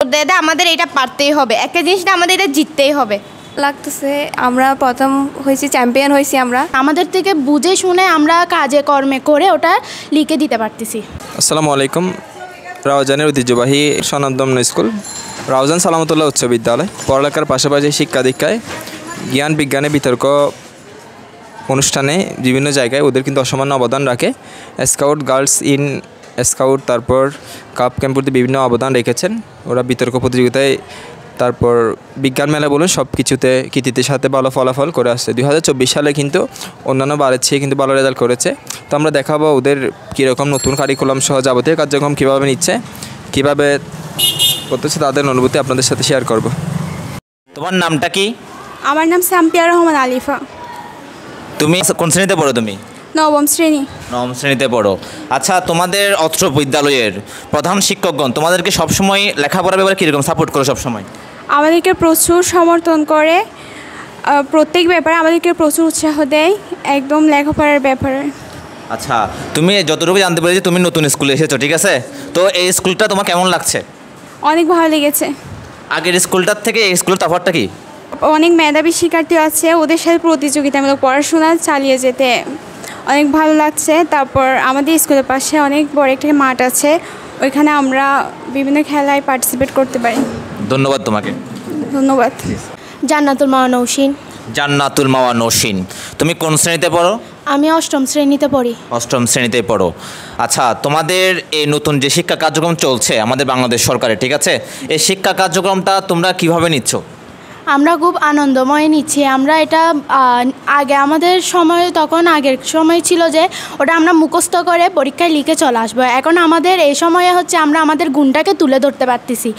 দাদা আমাদের এটা পারতেই হবে, একটা জিনিসটা আমাদের এটা জিততেই হবে লাগতেছে। আমরা প্রথম হয়েছি, চ্যাম্পিয়ন হয়েছি। আমরা আমাদের থেকে বুঝে শুনে আমরা কাজে কর্মে করে ওটা লিখে দিতে পারতেছি। আসসালামু আলাইকুম। রাউজানের ঐতিহ্যবাহী স্বনামধন্য স্কুল রাউজান সালামতুল্লাহ উচ্চ বিদ্যালয় পড়ালেখার পাশাপাশি শিক্ষা দীক্ষায় জ্ঞান বিজ্ঞানে বিতর্ক অনুষ্ঠানে বিভিন্ন জায়গায় ওদের কিন্তু অসামান্য অবদান রাখে। স্কাউট গার্লস ইন স্কাউট, তারপর কাপ ক্যাম্পুতে বিভিন্ন অবদান রেখেছেন ওরা বিতর্ক প্রতিযোগিতায়, তারপর বিজ্ঞান মেলা বলুন সব কিছুতে কৃতিত্বের সাথে ভালো ফলাফল করে আসছে। 2024 সালে কিন্তু অন্যান্য বারের চেয়ে কিন্তু ভালো রেজাল্ট করেছে। তো আমরা দেখাবো ওদের কীরকম নতুন কারিকুলাম সহ যাবতীয় কার্যক্রম কীভাবে নিচ্ছে, কীভাবে করতেছে, তাদের অনুভূতি আপনাদের সাথে শেয়ার করব। তোমার নামটা কি? আমার নাম সাম্পিয়া রহমান আলিফা। তুমি কোন শ্রেণীতে পড়ো? তুমি নবম শ্রেণী। নবম শ্রেণীতে পড়ো। আচ্ছা, তোমাদের অত্র বিদ্যালয়ের প্রধান শিক্ষকগণ তোমাদেরকে সবসময় লেখাপড়ার ব্যাপারে কীরকম সাপোর্ট করে? সবসময় আমাদেরকে প্রচুর সমর্থন করে, প্রত্যেক ব্যাপারে আমাদেরকে প্রচুর উৎসাহ দেয়, একদম লেখাপড়ার ব্যাপারে। আচ্ছা, তুমি যতটুকু জানতে পেরেছি তুমি নতুন স্কুলে এসেছো, ঠিক আছে? তো এই স্কুলটা তোমার কেমন লাগছে? অনেক ভালো লেগেছে। আগের স্কুলটার থেকে এই স্কুলের তফাৎটা কি? অনেক মেধাবী শিক্ষার্থী আছে, ওদের সাথে প্রতিযোগিতামূলক পড়াশোনা চালিয়ে যেতে অনেক ভালো লাগছে। তারপর আমাদের স্কুলের পাশে অনেক বড় একটা মাঠ আছে, ওইখানে আমরা বিভিন্ন খেলায় পার্টিসিপেট করতে পারি। ধন্যবাদ তোমাকে। ধন্যবাদ। জান্নাতুল মাওয়া নৌসিন। জান্নাতুল মাওয়া নৌসিন, তুমি কোন শ্রেণীতে পড়ো? আমি অষ্টম শ্রেণীতে পড়ি। অষ্টম শ্রেণীতে পড়ো। আচ্ছা, তোমাদের এই নতুন যে শিক্ষা কার্যক্রম চলছে আমাদের বাংলাদেশ সরকারের, ঠিক আছে, এই শিক্ষা কার্যক্রমটা তোমরা কিভাবে নিচ্ছ? আমরা খুব আনন্দময় নিচ্ছি। আমরা এটা আগে আমাদের সময়, তখন আগের সময় ছিল যে ওটা আমরা মুখস্থ করে পরীক্ষায় লিখে চলে আসবো। এখন আমাদের এই সময়ে হচ্ছে আমরা আমাদের গুণটাকে তুলে ধরতে পারতেছি।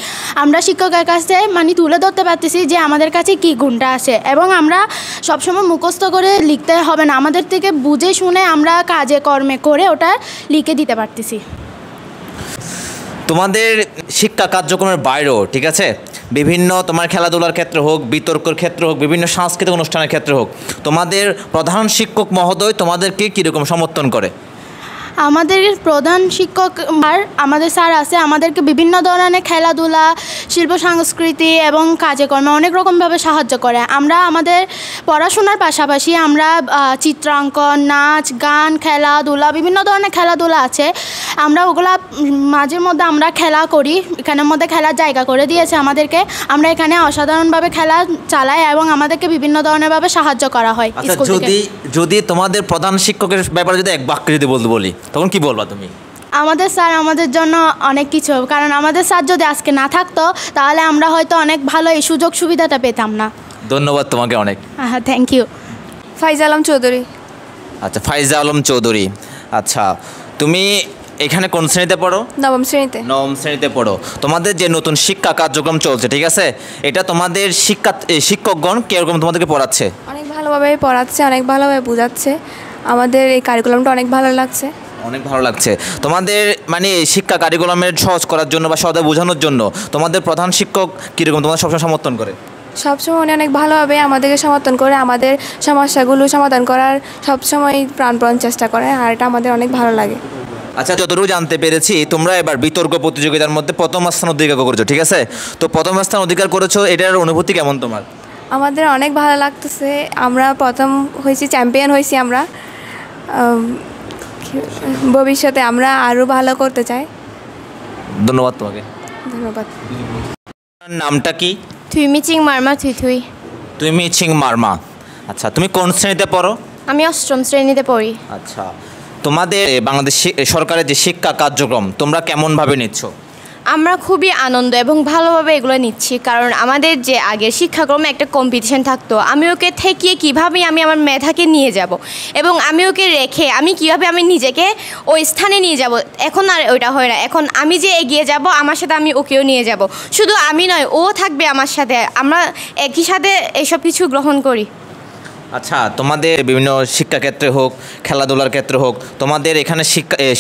আমরা শিক্ষকের কাছে তুলে ধরতে পারতেছি যে আমাদের কাছে কী গুণটা আছে, এবং আমরা সবসময় মুখস্থ করে লিখতে হবে না, আমাদের থেকে বুঝে শুনে আমরা কাজে কর্মে করে ওটা লিখে দিতে পারতেছি। তোমাদের শিক্ষা কার্যক্রমের বাইরেও, ঠিক আছে, বিভিন্ন তোমার খেলাধুলার ক্ষেত্রে হোক, বিতর্কের ক্ষেত্রে হোক, বিভিন্ন সাংস্কৃতিক অনুষ্ঠানের ক্ষেত্রে হোক, তোমাদের প্রধান শিক্ষক মহোদয় তোমাদেরকে কীরকম সমর্থন করে? আমাদের প্রধান শিক্ষক আর আমাদের স্যার আছে, আমাদেরকে বিভিন্ন ধরনের খেলাধুলা, শিল্প সংস্কৃতি এবং কাজে কর্মে অনেক রকমভাবে সাহায্য করে। আমরা আমাদের পড়াশোনার পাশাপাশি আমরা চিত্রাঙ্কন, নাচ, গান, খেলাধুলা, বিভিন্ন ধরনের খেলাধুলা আছে, আমরা ওগুলা মাঝে মধ্যে আমরা খেলা করি। এখানের মধ্যে খেলার জায়গা করে দিয়েছে আমাদেরকে, আমরা এখানে অসাধারণভাবে খেলা চালাই এবং আমাদেরকে বিভিন্ন ধরনেরভাবে সাহায্য করা হয়। যদি তোমাদের প্রধান শিক্ষকের ব্যাপারে যদি এক বাক্যে যদি বলি তখন কি বলবা তুমি? আমাদের স্যার আমাদের জন্য অনেক কিছু, কারণ আমাদের স্যার যদি আজকে না থাকতো তাহলে আমরা হয়তো অনেক ভালো এই সুযোগ সুবিধাটা পেতাম না। ধন্যবাদ তোমাকে অনেক। হ্যাঁ, থ্যাংক ইউ। ফাইজা আলম চৌধুরী। আচ্ছা, ফাইজা আলম চৌধুরী। আচ্ছা, তুমি এখানে কোন শ্রেণীতে পড়ো? নবম শ্রেণীতে। নবম শ্রেণীতে পড়ো। তোমাদের যে নতুন শিক্ষা কার্যক্রম চলছে, ঠিক আছে, এটা তোমাদের শিক্ষকগণ কীরকম তোমাদেরকে পড়াচ্ছে? অনেক ভালোভাবে পড়াচ্ছে, অনেক ভালোভাবে বোঝাচ্ছে। আমাদের এই কারিকুলামটা অনেক ভালো লাগছে। অনেক ভালো লাগছে। তোমাদের শিক্ষা কারিকুলামের সহজ করার জন্য বা সহজে বোঝানোর জন্য তোমাদের প্রধান শিক্ষক কীরকম তোমাদের সবসময় সমর্থন করে? সবসময় উনি অনেক ভালোভাবে আমাদেরকে সমর্থন করে, আমাদের সমস্যাগুলো সমাধান করার সবসময় প্রাণপণ চেষ্টা করে, আর এটা আমাদের অনেক ভালো লাগে। আচ্ছা, যতটুকু জানতে পেরেছি তোমরা এবার বিতর্ক প্রতিযোগিতার মধ্যে প্রথম স্থান অধিকার করেছো, ঠিক আছে? তো প্রথম স্থান অধিকার করেছো, এটার অনুভূতি কেমন তোমার? আমাদের অনেক ভালো লাগতেছে। আমরা প্রথম হয়েছি, চ্যাম্পিয়ন হয়েছি। আমরা ভবিষ্যতে আমরা আরও ভালো করতে চাই। ধন্যবাদ তোমাকে। ধন্যবাদ। নামটা কি? থুইমিচিং মারমা থুই। থুইমিচিং মারমা। আচ্ছা, তুমি কোন শ্রেণীতে পড়ো? আমি অষ্টম শ্রেণীতে পড়ি। আচ্ছা, তোমাদের বাংলাদেশ সরকারের যে শিক্ষা কার্যক্রম তোমরা কেমনভাবে নিচ্ছ? আমরা খুবই আনন্দ এবং ভালোভাবে এগুলো নিচ্ছি, কারণ আমাদের যে আগের শিক্ষাক্রমে একটা কম্পিটিশন থাকতো, আমি ওকে ঠেকিয়ে কীভাবে আমি আমার মেধাকে নিয়ে যাব এবং আমি ওকে রেখে আমি কীভাবে আমি নিজেকে ওই স্থানে নিয়ে যাব, এখন আর ওইটা হয় না। এখন আমি যে এগিয়ে যাব, আমার সাথে আমি ওকেও নিয়ে যাব, শুধু আমি নয়, ও থাকবে আমার সাথে, আমরা একই সাথে এইসব কিছু গ্রহণ করি। আচ্ছা, তোমাদের বিভিন্ন শিক্ষাক্ষেত্রে হোক, খেলাধুলার ক্ষেত্রে হোক, তোমাদের এখানে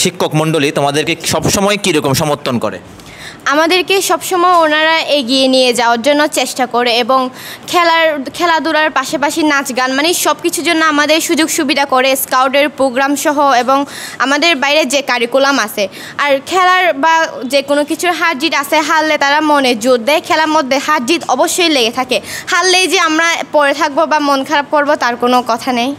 শিক্ষক মণ্ডলী তোমাদেরকে সবসময় কীরকম সমর্থন করে? আমাদেরকে সবসময় ওনারা এগিয়ে নিয়ে যাওয়ার জন্য চেষ্টা করে এবং খেলাধুলার পাশাপাশি নাচ গান মানে সব কিছুর জন্য আমাদের সুযোগ সুবিধা করে, স্কাউটের প্রোগ্রাম সহ এবং আমাদের বাইরে যে কারিকুলাম আছে। আর খেলার বা যে কোনো কিছুর হার জিত আছে, হারলে তারা মনে জোর দেয়, খেলার মধ্যে হার জিত অবশ্যই লেগে থাকে। হারলেই যে আমরা পড়ে থাকবো বা মন খারাপ করবো তার কোনো কথা নেই।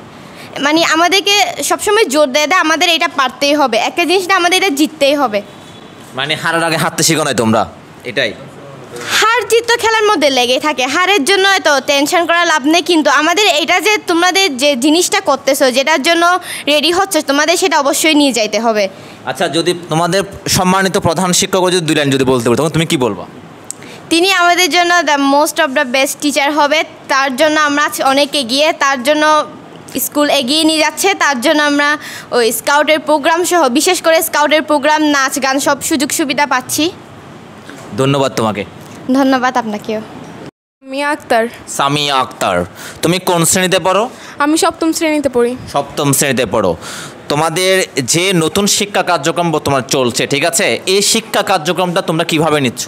মানে আমাদেরকে সবসময় জোর দেয় আমাদের এটা পারতেই হবে, একটা জিনিসটা আমাদের এটা জিততেই হবে। মানে হারার আগে হারতে শিখো নাই তোমরা, এটাই? হার জিত তো খেলার মধ্যে লেগেই থাকে, হারের জন্য তো টেনশন করা লাভ নেই, কিন্তু আমাদের এটা যে তোমাদের যে জিনিসটা করতেছো, যেটার জন্য রেডি হচ্ছে, তোমাদের সেটা অবশ্যই নিয়ে যাইতে হবে। আচ্ছা, যদি তোমাদের সম্মানিত প্রধান শিক্ষক যদি 2 লাইন যদি বলতে বলো তখন তুমি কি বলবা? তিনি আমাদের জন্য the most of the best teacher হবে, তার জন্য আমরা অনেক এগিয়ে, তার জন্য স্কুল এগিয়ে নিয়ে যাচ্ছে, তার জন্য আমরা ওই স্কাউটের প্রোগ্রাম সহ বিশেষ করে স্কাউটের প্রোগ্রাম, নাচ গান সব সুযোগ সুবিধা পাচ্ছি। ধন্যবাদ তোমাকে। ধন্যবাদ আপনাকেও। মিয়া আক্তার। সামিয়া আক্তার, তুমি কোন শ্রেণীতে পড়ো? আমি 7ম শ্রেণীতে পড়ি। 7ম শ্রেণীতে পড়ো। তোমাদের যে নতুন শিক্ষা কার্যক্রম বর্তমানে চলছে, ঠিক আছে, এই শিক্ষা কার্যক্রমটা তোমরা কিভাবে নিচ্ছ?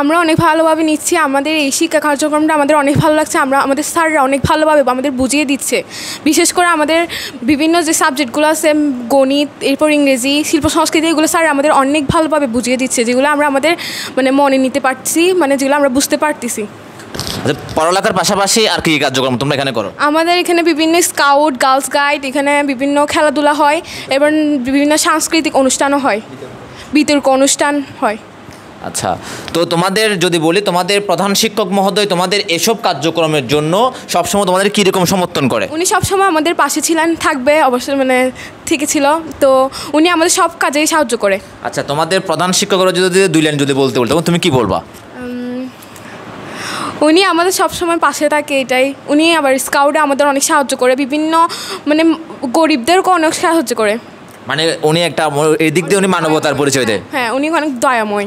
আমরা অনেক ভালোভাবে নিচ্ছি। আমাদের এই শিক্ষা কার্যক্রমটা আমাদের অনেক ভালো লাগছে। আমাদের স্যাররা অনেক ভালোভাবে আমাদের বুঝিয়ে দিচ্ছে। বিশেষ করে আমাদের বিভিন্ন যে সাবজেক্টগুলো আছে, গণিত, এরপর ইংরেজি, শিল্প সংস্কৃতি, এগুলো স্যার আমাদের অনেক ভালোভাবে বুঝিয়ে দিচ্ছে, যেগুলো আমরা আমাদের মানে মনে নিতে পারছি, মানে যেগুলো আমরা বুঝতে পারতেছি। আচ্ছা, পড়ালেখার পাশাপাশি আর কি কার্যক্রম তোমরা এখানে করো? আমাদের এখানে বিভিন্ন স্কাউট, গার্লস গাইড, এখানে বিভিন্ন খেলাধুলা হয় এবং বিভিন্ন সাংস্কৃতিক অনুষ্ঠানও হয়, বিতর্ক অনুষ্ঠান হয়। আচ্ছা, তো তোমাদের যদি বলি, তোমাদের প্রধান শিক্ষক মহোদয় তোমাদের এসব কার্যক্রমের জন্য সবসময় তোমাদের কীরকম সমর্থন করে? উনি সবসময় আমাদের পাশে ছিলেন, থাকবে অবশ্যই, মানে ঠিকই ছিল। তো উনি আমাদের সব কাজেই সাহায্য করে। আচ্ছা, তোমাদের প্রধান শিক্ষকরা যদি 2 লাইন যদি বলতে বলতো তুমি কি বলবা? উনি আমাদের সবসময় পাশে থাকে, এটাই। উনি আবার স্কাউটে আমাদের অনেক সাহায্য করে, বিভিন্ন মানে গরিবদেরকেও অনেক সাহায্য করে। মানে উনি একটা এই দিক দিয়ে উনি মানবতার পরিচয় দেয়। হ্যাঁ, উনি অনেক দয়াময়।